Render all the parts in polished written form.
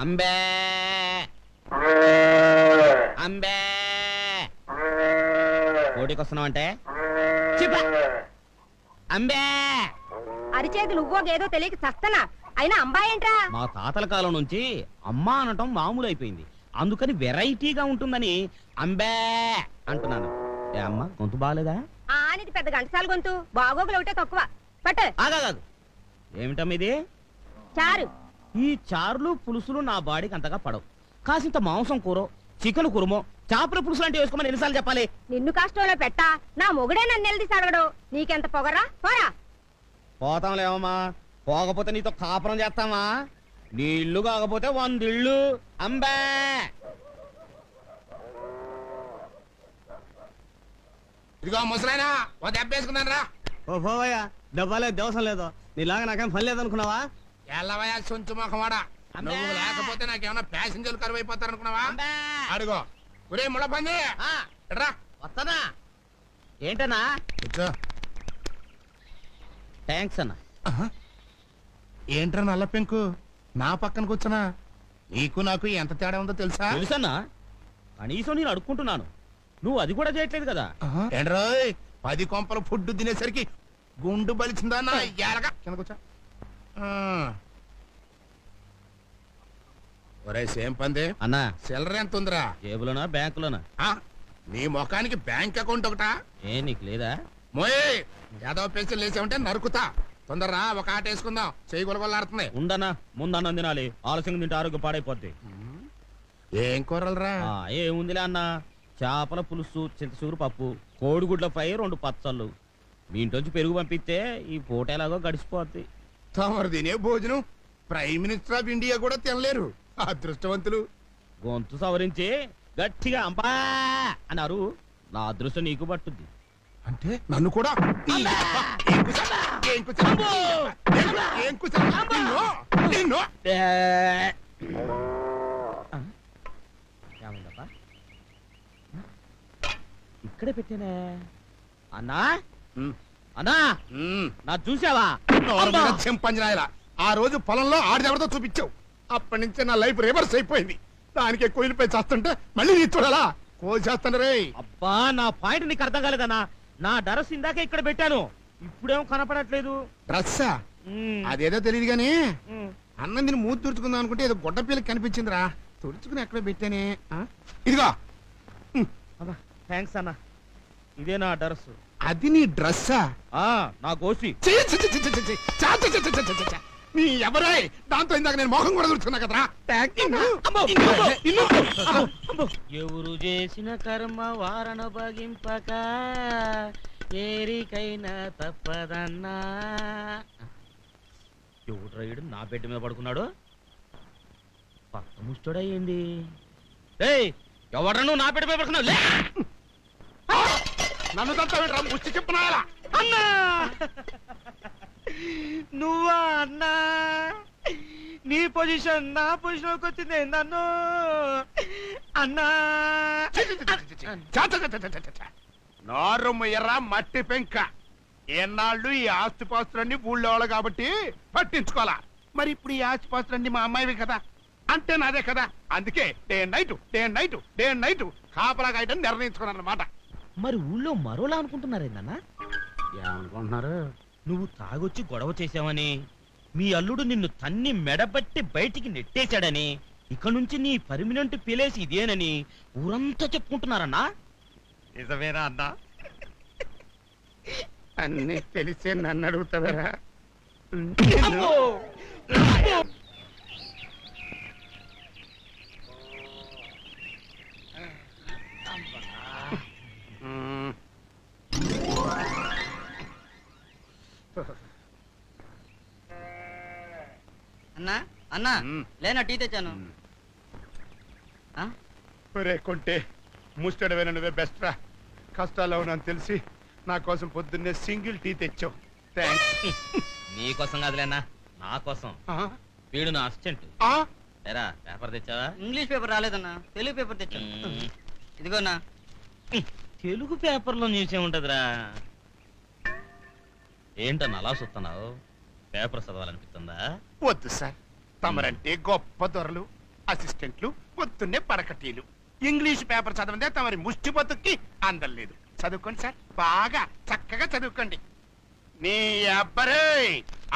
అంబే అంబే కోడికి వస్తున్నావు అంటే అంబే అరిచేది నువ్వో గేదో తెలియక చస్తనా అయినా అంబాయేంట్రా? మా తాతల కాలం నుంచి అమ్మ అనటం మామూలు అయిపోయింది, అందుకని వెరైటీగా ఉంటుందని అంబే అంటున్నాను. ఏ అమ్మ గొంతు బాగాలేదా? ఆనిది పెద్ద గంటసాల గొంతు, బాగోగులు ఒకటే తక్కువ. పట్టు. ఆగాదు, ఏమిటమ్మ ఇది? చారు. ఈ చారులు పులుసులు నా బాడీకి అంతగా పడవు. కాసింత మాంసం కూర, చికెన్ కురుమో, చేపల పులుసు లాంటివి వేసుకోమని ఎన్నిసార్లు చెప్పాలి? నిన్ను కష్టంలో పెట్టా నా మొగుడే నన్ను నిలదీసి అడగడు. నీకెంత పొగరా? పోరా. పోతాంలేమమ్మా, పోకపోతే నీతో కాపురం చేస్తామా? నీ ఇల్లు కాకపోతే 100 ఇళ్ళు. అంబే ఇదిగో ముసలాయనా, ఓ దెబ్బ వేసుకున్నాను రా. ఓ పోవయ్యా, డబ్బాలేదు దేవసం లేదు. నీలాగా నాకేం పని లేదనుకున్నావా? ఎల్లవయ్యా సొంచు మొఖమాడా, నువ్వు లేకపోతే నాకేమన్నా ప్యాసింజర్లు కరువు అయిపోతారు అనుకున్నావా? అడుగో ఒరే ముళ్ళ పంది రా. వస్తానా? ఏంటన్నా? కూర్చో. థ్యాంక్స్ అన్న. ఏంట్రా నల్ల పెంకు నా పక్కన కూర్చున్నా? నీకు నాకు ఎంత తేడా ఉందో తెలుసా? తెలుసన్నా, కనీసం నేను అడుక్కుంటున్నాను, నువ్వు అది కూడా చేయట్లేదు కదా. ఏంట్రోయ్ 10 కొంపల ఫుడ్ తినేసరికి గుండు బలిచిందా నా ఎలగా? కింద కూర్చో. ఒరే సేమ్ పంది అన్నా, సిల్లర ఎంత ఉందిరా? జేబులోనా బ్యాంకులోనా? నీ ముఖానికి బ్యాంక్ అకౌంట్ ఒకటా? ఏ నీకు లేదా? మోయ్ యాదవ పెన్సిల్ వేసామంటే నరుకుతా. తొందరరా, ఒక ఆట వేసుకుందాం. చెయ్యి గొలగొల్లాడుతుంది. ఉండనా, ముందన్నం తినాలి, ఆలస్యంగా తింటే ఆరోగ్యం పాడైపోద్ది. ఏం కూరలరా? ఏముందిలే అన్న, చేపల పులుసు, చింతసూరు పప్పు, కోడిగుడ్ల ఫ్రై, 2 పచ్చళ్ళు. మీ ఇంటి పెరుగు పంపిస్తే ఈ పూట ఎలాగో గడిచిపోద్ది. తమరు తినే భోజనం ప్రైమ్ మినిస్టర్ ఆఫ్ ఇండియా కూడా తినలేరు, అదృష్టవంతులు. గొంతు సవరించి గట్టిగా అంబా అన్నారు, నా అదృష్టం నీకు పట్టుద్ది. అంటే నన్ను కూడా ఇక్కడే పెట్టానే. అన్నా అన్నా, నా చూసావా? చెంపంజనాయలా, ఆ రోజు పొలంలో ఆడదెవరితో చూపించావు. అప్పటి నుంచే నా లైఫ్ రివర్స్ అయిపోయింది. దానికే కోయిలపై చేస్తుంటే మళ్ళీ నీ చూడాలా? కోసేస్తాను రే. అబ్బా, నా పాయింట్ నీకు అర్థం కాలేదన్నా. నా డ్రెస్ ఇందాకే ఇక్కడ పెట్టాను, ఇప్పుడేమో కనపడట్లేదు. డ్రెస్సా? అదేదో తెలియదు గానీ అన్నం దీన్ని మూతి తుడుచుకుందాం అనుకుంటే ఏదో గొడ్డ పిల్లకి కనిపించిందిరా. తుడుచుకుని ఎక్కడ పెట్టానే? ఇదిగో. థ్యాంక్స్ అన్నా, ఇదే నా డ్రెస్. అది నీ డ్రెస్సా? నా గోసి. నీ ఎవరాయ్? దాంతో ఇందాక నేను మొహం కూడా తుడుచుకున్నా కదరా. ఎవరు చేసిన కర్మ వారణ భగింపక ఏరికైనా తప్పదన్నా. ఎవడు రైడు నా బెడ్ మీద పడుకున్నాడు? పక్క ముష్టోడయ్యింది. ఎవడ నువ్వు నా బెడ్ మీద పడుకున్నావు? నన్ను తంతా ముచ్చి చెప్పునాయాలా? అన్నా, నువ్వా అన్నా? నీ పొజిషన్ నా పొజిషన్ వచ్చింది నన్ను అన్నా. నారుమ్మ ఎర్ర మట్టి పెంక. ఎన్నాళ్ళు ఈ ఆస్తిపాస్తులన్నీ ఊళ్ళో వాళ్ళు కాబట్టి పట్టించుకోవాలా. మరి ఇప్పుడు ఈ ఆస్తిపాస్తులన్నీ మా అమ్మాయివి కదా, అంటే నాదే కదా. అందుకే డే అండ్ నైట్ కాపలా కాయటం నిర్ణయించుకున్నాను అనమాట. మరి ఊళ్ళో మరోలా అనుకుంటున్నారేందన్నా? ఏమనుకుంటున్నారు? నువ్వు తాగొచ్చి గొడవ చేశావని, మీ అల్లుడు నిన్ను తన్ని మెడబట్టి బయటికి నెట్టేశాడని, ఇక నుంచి నీ పర్మినెంట్ ప్లేస్ ఇదేనని ఊరంతా చెప్పుకుంటున్నారన్నా. నిజమేనా అన్నా? అన్నీ తెలిసే నన్ను అడుగుతావరా? అన్నా అన్నా లేనా టీ తెచ్చాను. కొంటే ముస్టడవేనా నువ్వే బెస్ట్ రా. కష్టాల్లో ఉన్నాను తెలిసి నా కోసం పొద్దున్నే సింగిల్ టీ తెచ్చావు. థ్యాంక్స్. నీకోసం కాదులేనా, నా కోసం. వీడు నా అసిస్టెంట్. ఎరా పేపర్ తెచ్చావా? ఇంగ్లీష్ పేపర్ రాలేదన్నా, తెలుగు పేపర్ తెచ్చాను. ఇదిగోనా. తెలుగు పేపర్లో న్యూస్ ఏముంటదిరా? ఏంటన్నా అలా చూస్తున్నావు? పేపర్ చదవాలనిపిస్తుందా? వద్దు సార్, తమరంటే గొప్ప దొరలు. అసిస్టెంట్లు పొద్దున్నే పడకటీలు ఇంగ్లీష్ పేపర్ చదవదే తమరి ముష్టి బతుక్కి అందలేదు చదువుకోండి సార్ బాగా చక్కగా చదువుకోండి నీ అబ్బరే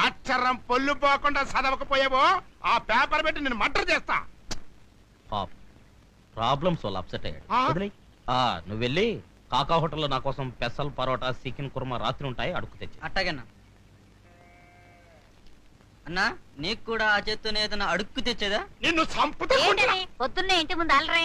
అక్షరం పొల్లు పోకుండా చదవకపోయావో ఆ పేపర్ పెట్టి నేను మర్డర్ చేస్తా ప్రాబ్లమ్స్ వల్ల అప్సెట్ అయ్యాడు ఆ? వదిలేయ్. నువ్వు వెళ్ళి కాకా హోటల్లో నా కోసం పెసల్ పరోటా చికెన్ కుర్మా రాత్రి ఉంటాయి అడుగు తెచ్చి అట్టాగన్నా అన్నా నీకు కూడా ఆ చేత్తోనే ఏదైనా అడుక్కు తెచ్చేదా నిన్ను చంపుతా పొద్దున్నే ఇంటి ముందు అలరే